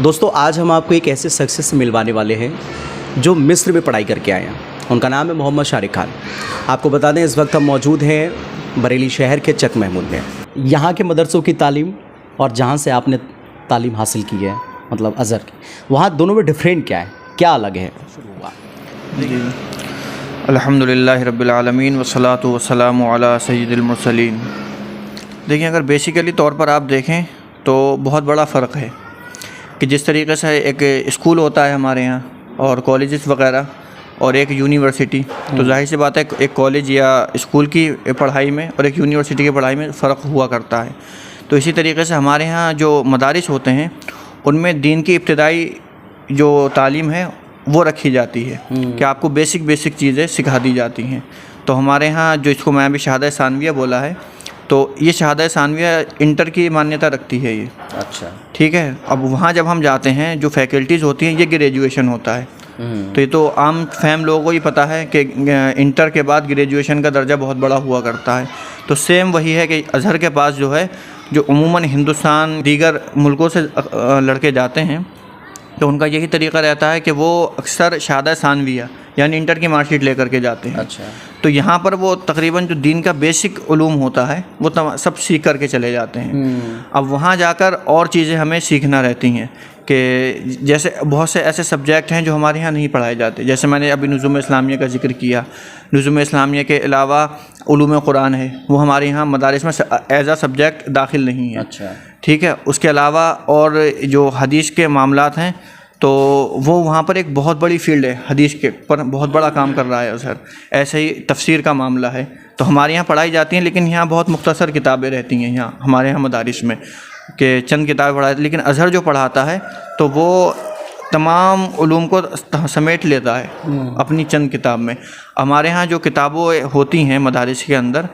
دوستو آج ہم آپ کو ایک ایسے شخص سے ملوانے والے ہیں جو مصر میں پڑھائی کر کے آئے ہیں. ان کا نام ہے محمد شارق خان. آپ کو بتا دیں اس وقت ہم موجود ہیں بریلی شہر کے چک محمود میں. یہاں کے مدرسوں کی تعلیم اور جہاں سے آپ نے تعلیم حاصل کی ہے مطلب ازہر کی، وہاں دونوں میں ڈفرینٹ کیا ہے، کیا الگ ہے؟ جی الحمدللہ رب العالمین والصلاۃ والسلام علی سید المرسلین. دیکھیں اگر بیسیکلی طور پر آپ دیکھیں تو بہت بڑا فرق ہے کہ جس طریقے سے ایک اسکول ہوتا ہے ہمارے یہاں اور کالجز وغیرہ اور ایک یونیورسٹی، تو ظاہر سی بات ہے ایک کالج یا اسکول کی پڑھائی میں اور ایک یونیورسٹی کی پڑھائی میں فرق ہوا کرتا ہے. تو اسی طریقے سے ہمارے ہاں جو مدارس ہوتے ہیں ان میں دین کی ابتدائی جو تعلیم ہے وہ رکھی جاتی ہے کہ آپ کو بیسک چیزیں سکھا دی جاتی ہیں. تو ہمارے ہاں جو اس کو میں بھی شہادہ ثانویہ بولا ہے، تو یہ شہادہ ثانویہ انٹر کی مانیتا رکھتی ہے یہ. اچھا ٹھیک ہے. اب وہاں جب ہم جاتے ہیں جو فیکلٹیز ہوتی ہیں یہ گریجویشن ہوتا ہے. تو یہ تو عام فہم لوگوں کو ہی پتہ ہے کہ انٹر کے بعد گریجویشن کا درجہ بہت بڑا ہوا کرتا ہے. تو سیم وہی ہے کہ ازہر کے پاس جو ہے، جو عموماً ہندوستان دیگر ملکوں سے لڑکے جاتے ہیں تو ان کا یہی طریقہ رہتا ہے کہ وہ اکثر شہادہ ثانویہ یعنی انٹر کی مارک شیٹ لے کر کے جاتے ہیں. اچھا. تو یہاں پر وہ تقریباً جو دین کا بیسک علوم ہوتا ہے وہ سب سیکھ کر کے چلے جاتے ہیں. اب وہاں جا کر اور چیزیں ہمیں سیکھنا رہتی ہیں کہ جیسے بہت سے ایسے سبجیکٹ ہیں جو ہمارے یہاں نہیں پڑھائے جاتے. جیسے میں نے ابھی نظم اسلامیہ کا ذکر کیا. نظم اسلامیہ کے علاوہ علوم قرآن ہے، وہ ہمارے یہاں مدارس میں ایز اے سبجیکٹ داخل نہیں ہے. اچھا. ٹھیک ہے. اس کے علاوہ اور جو حدیث کے معاملات ہیں تو وہ وہاں پر ایک بہت بڑی فیلڈ ہے، حدیث کے پر بہت بڑا کام کر رہا ہے ازہر. ایسے ہی تفسیر کا معاملہ ہے تو ہمارے یہاں پڑھائی جاتی ہیں، لیکن یہاں بہت مختصر کتابیں رہتی ہیں یہاں ہمارے یہاں مدارس میں کہ چند کتابیں پڑھائی. لیکن ازہر جو پڑھاتا ہے تو وہ تمام علوم کو سمیٹ لیتا ہے اپنی چند کتاب میں. ہمارے ہاں جو کتابیں ہوتی ہیں مدارس کے اندر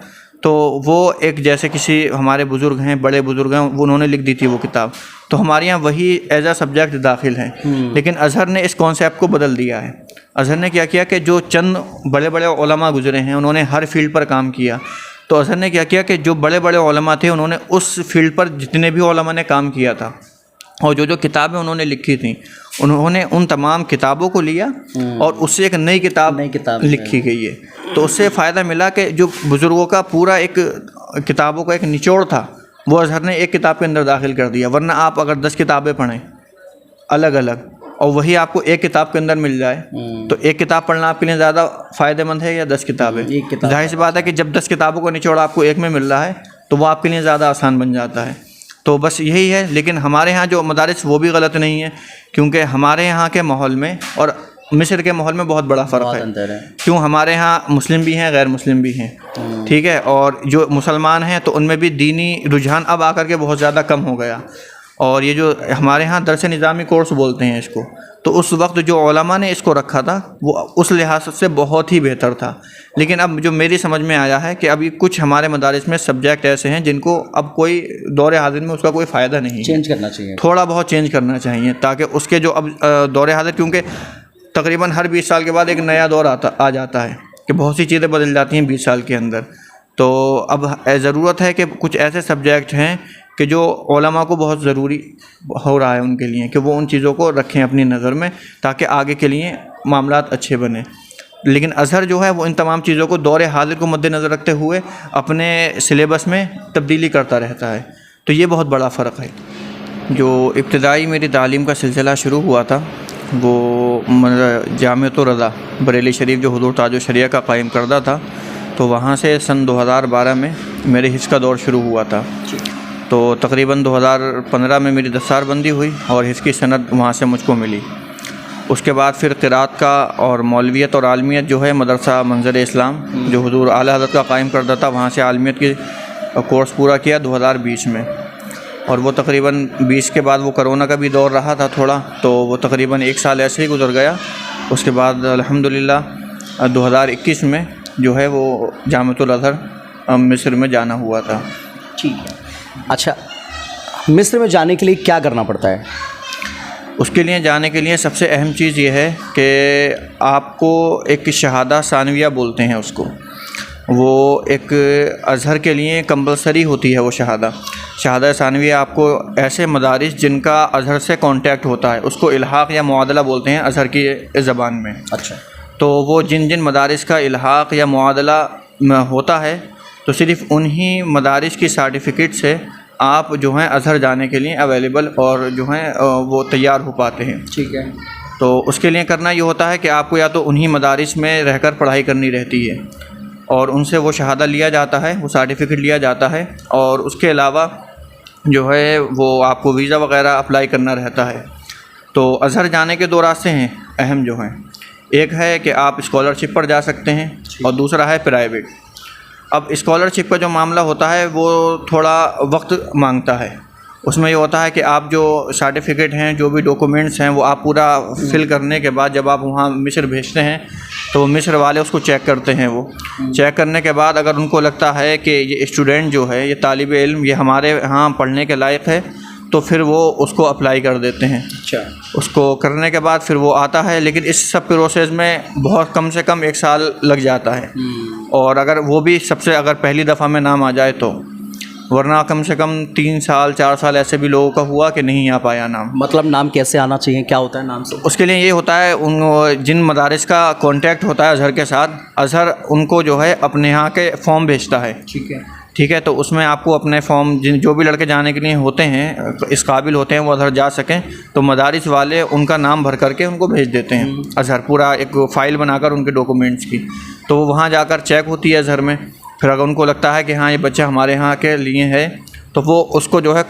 تو وہ ایک جیسے کسی ہمارے بزرگ ہیں، بڑے بزرگ ہیں، وہ انہوں نے لکھ دی تھی وہ کتاب، تو ہمارے یہاں وہی ایز اے سبجیکٹ داخل ہیں. لیکن ازہر نے اس کانسیپٹ کو بدل دیا ہے. ازہر نے کیا کیا کہ جو چند بڑے بڑے علماء گزرے ہیں انہوں نے ہر فیلڈ پر کام کیا. تو ازہر نے کیا کیا کہ جو بڑے بڑے علماء تھے انہوں نے اس فیلڈ پر جتنے بھی علماء نے کام کیا تھا اور جو کتابیں انہوں نے لکھی تھیں انہوں نے ان تمام کتابوں کو لیا اور اس سے ایک نئی کتاب لکھی گئی ہے. تو اس سے فائدہ ملا کہ جو بزرگوں کا پورا ایک کتابوں کا ایک نچوڑ تھا وہ ازہر نے ایک کتاب کے اندر داخل کر دیا. ورنہ آپ اگر 10 کتابیں پڑھیں الگ الگ اور وہی آپ کو ایک کتاب کے اندر مل جائے تو ایک کتاب پڑھنا آپ کے لیے زیادہ فائدہ مند ہے یا 10 کتابیں؟ ظاہر سی بات ہے کہ جب 10 کتابوں کا نچوڑ آپ کو ایک میں مل رہا ہے تو وہ آپ کے لیے زیادہ آسان بن جاتا ہے. تو بس یہی ہے. لیکن ہمارے ہاں جو مدارس وہ بھی غلط نہیں ہے، کیونکہ ہمارے یہاں کے ماحول میں اور مصر کے ماحول میں بہت بڑا فرق ہے. کیوں؟ ہمارے ہاں مسلم بھی ہیں، غیر مسلم بھی ہیں. ٹھیک ہے. اور جو مسلمان ہیں تو ان میں بھی دینی رجحان اب آ کر کے بہت زیادہ کم ہو گیا. اور یہ جو ہمارے ہاں درس نظامی کورس بولتے ہیں اس کو، تو اس وقت جو علماء نے اس کو رکھا تھا وہ اس لحاظ سے بہت ہی بہتر تھا. لیکن اب جو میری سمجھ میں آیا ہے کہ ابھی کچھ ہمارے مدارس میں سبجیکٹ ایسے ہیں جن کو اب کوئی دور حاضر میں اس کا کوئی فائدہ نہیں، چینج کرنا چاہیے، تھوڑا بہت چینج کرنا چاہیے تاکہ اس کے جو اب دور حاضر، کیونکہ تقریباً ہر 20 سال کے بعد ایک نیا دور آ جاتا ہے کہ بہت سی چیزیں بدل جاتی ہیں 20 سال کے اندر. تو اب ضرورت ہے کہ کچھ ایسے سبجیکٹ ہیں کہ جو علماء کو بہت ضروری ہو رہا ہے ان کے لیے کہ وہ ان چیزوں کو رکھیں اپنی نظر میں تاکہ آگے کے لیے معاملات اچھے بنیں. لیکن ازہر جو ہے وہ ان تمام چیزوں کو دور حاضر کو مد نظر رکھتے ہوئے اپنے سلیبس میں تبدیلی کرتا رہتا ہے. تو یہ بہت بڑا فرق ہے. جو ابتدائی میری تعلیم کا سلسلہ شروع ہوا تھا وہ جامعۃ الرضا بریلی شریف جو حضور تاج الشریعہ کا قائم کردہ تھا، تو وہاں سے سن 2012 میں میرے حفظ کا دور شروع ہوا تھا. تو تقریباً 2015 میں میری دستار بندی ہوئی اور حفظ کی سند وہاں سے مجھ کو ملی. اس کے بعد پھر قرات کا اور مولویت اور عالمیت جو ہے مدرسہ منظر اسلام جو حضور اعلیٰ حضرت کا قائم کردہ تھا، وہاں سے عالمیت کی کورس پورا کیا 2020 میں. اور وہ تقریباً 20 کے بعد وہ کرونا کا بھی دور رہا تھا تھوڑا، تو وہ تقریباً 1 سال ایسے ہی گزر گیا. اس کے بعد الحمدللہ 2021 میں جو ہے وہ جامعۃ الازہر مصر میں جانا ہوا تھا. ٹھیک ہے. اچھا، مصر میں جانے کے لیے کیا کرنا پڑتا ہے؟ اس کے لیے جانے کے لیے سب سے اہم چیز یہ ہے کہ آپ کو ایک شہادہ ثانویہ بولتے ہیں اس کو، وہ ایک ازہر کے لیے کمپلسری ہوتی ہے وہ شہادہ. شہادہ ثانویہ آپ کو ایسے مدارس جن کا ازہر سے کانٹیکٹ ہوتا ہے اس کو الحاق یا معادلہ بولتے ہیں ازہر کی زبان میں. اچھا. تو وہ جن مدارس کا الحاق یا معادلہ ہوتا ہے تو صرف انہی مدارس کی سرٹیفکیٹ سے آپ جو ہیں ازہر جانے کے لیے اویلیبل اور جو ہیں وہ تیار ہو پاتے ہیں. ٹھیک ہے. تو اس کے لیے کرنا یہ ہوتا ہے کہ آپ کو یا تو انہی مدارس میں رہ کر پڑھائی کرنی رہتی ہے اور ان سے وہ شہادہ لیا جاتا ہے, وہ سرٹیفکیٹ لیا جاتا ہے, اور اس کے علاوہ جو ہے وہ آپ کو ویزا وغیرہ اپلائی کرنا رہتا ہے. تو ازہر جانے کے 2 راستے ہیں اہم جو ہیں. ایک ہے کہ آپ اسکالرشپ پر جا سکتے ہیں اور دوسرا ہے پرائیویٹ. اب اسکالرشپ کا جو معاملہ ہوتا ہے وہ تھوڑا وقت مانگتا ہے. اس میں یہ ہوتا ہے کہ آپ جو سرٹیفکیٹ ہیں, جو بھی ڈاکومنٹس ہیں, وہ آپ پورا فل کرنے کے بعد جب آپ وہاں مصر بھیجتے ہیں تو مصر والے اس کو چیک کرتے ہیں. وہ چیک کرنے کے بعد اگر ان کو لگتا ہے کہ یہ اسٹوڈنٹ جو ہے, یہ طالب علم, یہ ہمارے ہاں پڑھنے کے لائق ہے تو پھر وہ اس کو اپلائی کر دیتے ہیں. اچھا. اس کو کرنے کے بعد پھر وہ آتا ہے, لیکن اس سب پروسیس میں بہت کم سے کم 1 سال لگ جاتا ہے. اور اگر وہ بھی سب سے اگر پہلی دفعہ میں نام آ جائے تو, ورنہ کم سے کم 3 سال 4 سال ایسے بھی لوگوں کا ہوا کہ نہیں آ پایا نام. مطلب نام کیسے آنا چاہیے, کیا ہوتا ہے نام سے؟ اس کے لیے یہ ہوتا ہے ان جن مدارس کا کانٹیکٹ ہوتا ہے ازہر کے ساتھ, ازہر ان کو جو ہے اپنے یہاں کے فارم بھیجتا ہے. ٹھیک ہے. ٹھیک ہے. تو اس میں آپ کو اپنے فارم جو بھی لڑکے جانے کے لیے ہوتے ہیں, اس قابل ہوتے ہیں وہ ازہر جا سکیں, تو مدارس والے ان کا نام بھر کر کے ان کو بھیج دیتے ہیں ازہر, پورا ایک فائل بنا کر ان کے ڈاکومنٹس کی. تو وہ وہاں جا کر چیک ہوتی ہے ازہر میں. پھر اگر ان کو لگتا ہے کہ ہاں یہ بچہ ہمارے یہاں کے لیے ہے تو وہ اس کو جو ہے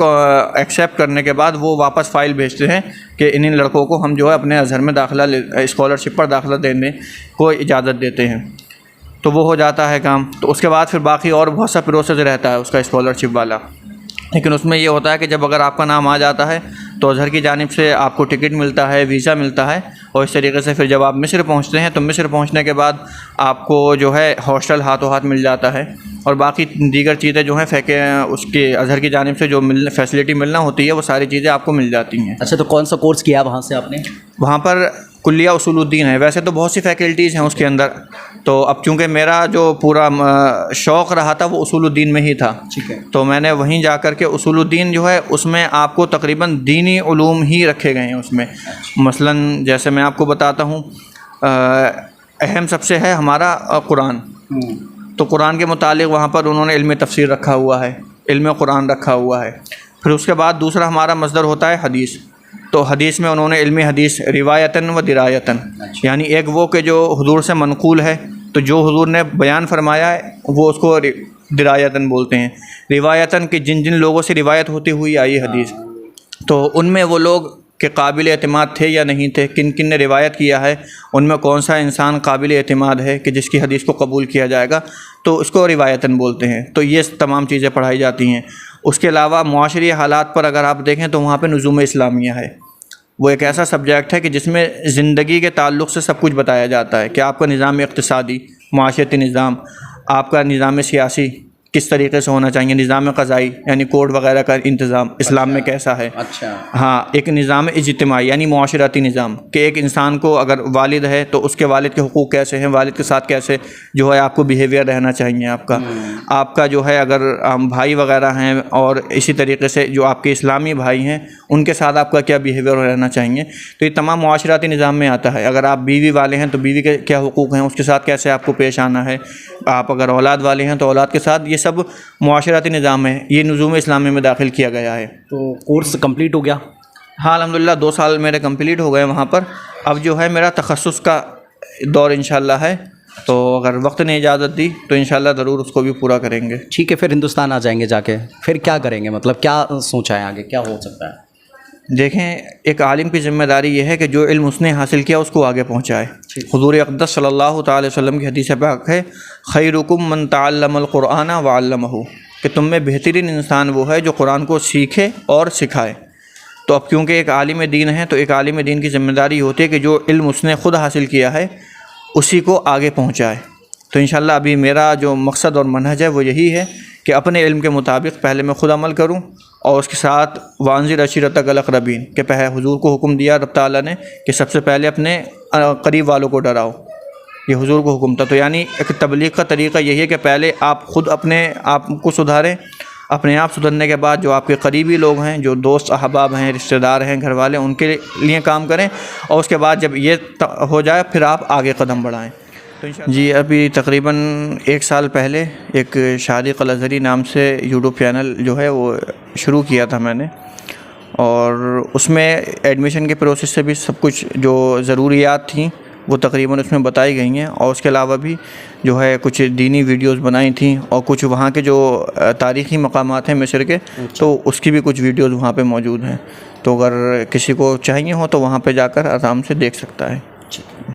ایکسیپٹ کرنے کے بعد وہ واپس فائل بھیجتے ہیں کہ ان لڑکوں کو ہم جو ہے اپنے ازہر میں داخلہ اسکالرشپ پر داخلہ دینے کو اجازت دیتے ہیں. تو وہ ہو جاتا ہے کام. تو اس کے بعد پھر باقی اور بہت سا پروسیس رہتا ہے اس کا اسکالرشپ والا. لیکن اس میں یہ ہوتا ہے کہ جب اگر آپ کا نام آ جاتا ہے تو ازہر کی جانب سے آپ کو ٹکٹ ملتا ہے, ویزا ملتا ہے, اور اس طریقے سے پھر جب آپ مصر پہنچتے ہیں تو مصر پہنچنے کے بعد آپ کو جو ہے ہاسٹل ہاتھوں ہاتھ مل جاتا ہے, اور باقی دیگر چیزیں جو ہیں اس کے ازہر کی جانب سے جو فیسلٹی ملنا ہوتی ہے وہ ساری چیزیں آپ کو مل جاتی ہیں. اچھا. تو کون سا کورس کیا وہاں سے آپ نے؟ وہاں پر کلیہ اصول الدین ہے. ویسے تو بہت سی فیکلٹیز ہیں اس کے اندر, تو اب چونکہ میرا جو پورا شوق رہا تھا وہ اصول الدین میں ہی تھا. ٹھیک ہے. تو میں نے وہیں جا کر کے اصول الدین جو ہے اس میں آپ کو تقریباً دینی علوم ہی رکھے گئے ہیں اس میں. مثلاً جیسے میں آپ کو بتاتا ہوں, اہم سب سے ہے ہمارا قرآن. تو قرآن کے متعلق وہاں پر انہوں نے علم تفسیر رکھا ہوا ہے, علم قرآن رکھا ہوا ہے. پھر اس کے بعد دوسرا ہمارا مصدر ہوتا ہے حدیث. تو حدیث میں انہوں نے علم حدیث روایتاً و درایتاً, یعنی ایک وہ کہ جو حضور سے منقول ہے, تو جو حضور نے بیان فرمایا ہے وہ اس کو درایتاً بولتے ہیں. روایتاً کہ جن جن لوگوں سے روایت ہوتی ہوئی آئی حدیث, تو ان میں وہ لوگ کہ قابل اعتماد تھے یا نہیں تھے, کن کن نے روایت کیا ہے, ان میں کون سا انسان قابل اعتماد ہے کہ جس کی حدیث کو قبول کیا جائے گا, تو اس کو روایتاً بولتے ہیں. تو یہ تمام چیزیں پڑھائی جاتی ہیں. اس کے علاوہ معاشری حالات پر اگر آپ دیکھیں تو وہاں پہ نظوم اسلامیہ ہے. وہ ایک ایسا سبجیکٹ ہے کہ جس میں زندگی کے تعلق سے سب کچھ بتایا جاتا ہے کہ آپ کا نظام اقتصادی, معاشرتی نظام, آپ کا نظام سیاسی کس طریقے سے ہونا چاہیے, نظام قضائی یعنی کورٹ وغیرہ کا انتظام اسلام میں کیسا ہے. اچھا. ہاں, ایک نظام اجتماعی یعنی معاشرتی نظام کہ ایک انسان کو اگر والد ہے تو اس کے والد کے حقوق کیسے ہیں, والد کے ساتھ کیسے جو ہے آپ کو بیہیویئر رہنا چاہیے آپ کا جو ہے اگر بھائی وغیرہ ہیں, اور اسی طریقے سے جو آپ کے اسلامی بھائی ہیں ان کے ساتھ آپ کا کیا بیہیویئر رہنا چاہیے. تو یہ تمام معاشرتی نظام میں آتا ہے. اگر آپ بیوی والے ہیں تو بیوی کے کیا حقوق ہیں, اس کے ساتھ کیسے آپ کو پیش آنا ہے. آپ اگر اولاد والے ہیں تو اولاد کے ساتھ, یہ سب معاشرتی نظام ہے. یہ نظام اسلامی میں داخل کیا گیا ہے. تو کورس کمپلیٹ ہو گیا؟ ہاں الحمدللہ 2 سال میرے کمپلیٹ ہو گئے وہاں پر. اب جو ہے میرا تخصص کا دور انشاءاللہ ہے, تو اگر وقت نے اجازت دی تو انشاءاللہ ضرور اس کو بھی پورا کریں گے. ٹھیک ہے. پھر ہندوستان آ جائیں گے, جا کے پھر کیا کریں گے, مطلب کیا سوچا ہے آگے, کیا ہو سکتا ہے؟ دیکھیں, ایک عالم کی ذمہ داری یہ ہے کہ جو علم اس نے حاصل کیا اس کو آگے پہنچائے. حضور اقدس صلی اللہ تعالی وسلم کی حدیث پاک ہے, خیرکم من تعلم القرآن وعلمہ, کہ تم میں بہترین انسان وہ ہے جو قرآن کو سیکھے اور سکھائے. تو اب کیونکہ ایک عالم دین ہے تو ایک عالم دین کی ذمہ داری ہوتی ہے کہ جو علم اس نے خود حاصل کیا ہے اسی کو آگے پہنچائے. تو انشاءاللہ ابھی میرا جو مقصد اور منہج ہے وہ یہی ہے کہ اپنے علم کے مطابق پہلے میں خود عمل کروں, اور اس کے ساتھ وانذر عشیرتک الاقربین کہ پہلے حضور کو حکم دیا رب تعالیٰ نے کہ سب سے پہلے اپنے قریب والوں کو ڈراؤ. یہ حضور کو حکم تھا. تو یعنی ایک تبلیغ کا طریقہ یہی ہے کہ پہلے آپ خود اپنے آپ کو سدھاریں, اپنے آپ سدھرنے کے بعد جو آپ کے قریبی لوگ ہیں، جو دوست احباب ہیں، رشتہ دار ہیں، گھر والے، ان کے لیے کام کریں، اور اس کے بعد جب یہ ہو جائے پھر آپ آگے قدم بڑھائیں۔ جی ابھی تقریباً 1 سال پہلے ایک شادق الازہری نام سے یوٹیوب چینل جو ہے وہ شروع کیا تھا میں نے، اور اس میں ایڈمیشن کے پروسیس سے بھی سب کچھ جو ضروریات تھیں وہ تقریباً اس میں بتائی گئی ہیں، اور اس کے علاوہ بھی جو ہے کچھ دینی ویڈیوز بنائی تھیں، اور کچھ وہاں کے جو تاریخی مقامات ہیں مصر کے، تو اس کی بھی کچھ ویڈیوز وہاں پہ موجود ہیں، تو اگر کسی کو چاہیے ہو تو وہاں پہ جا کر آرام سے دیکھ سکتا ہے۔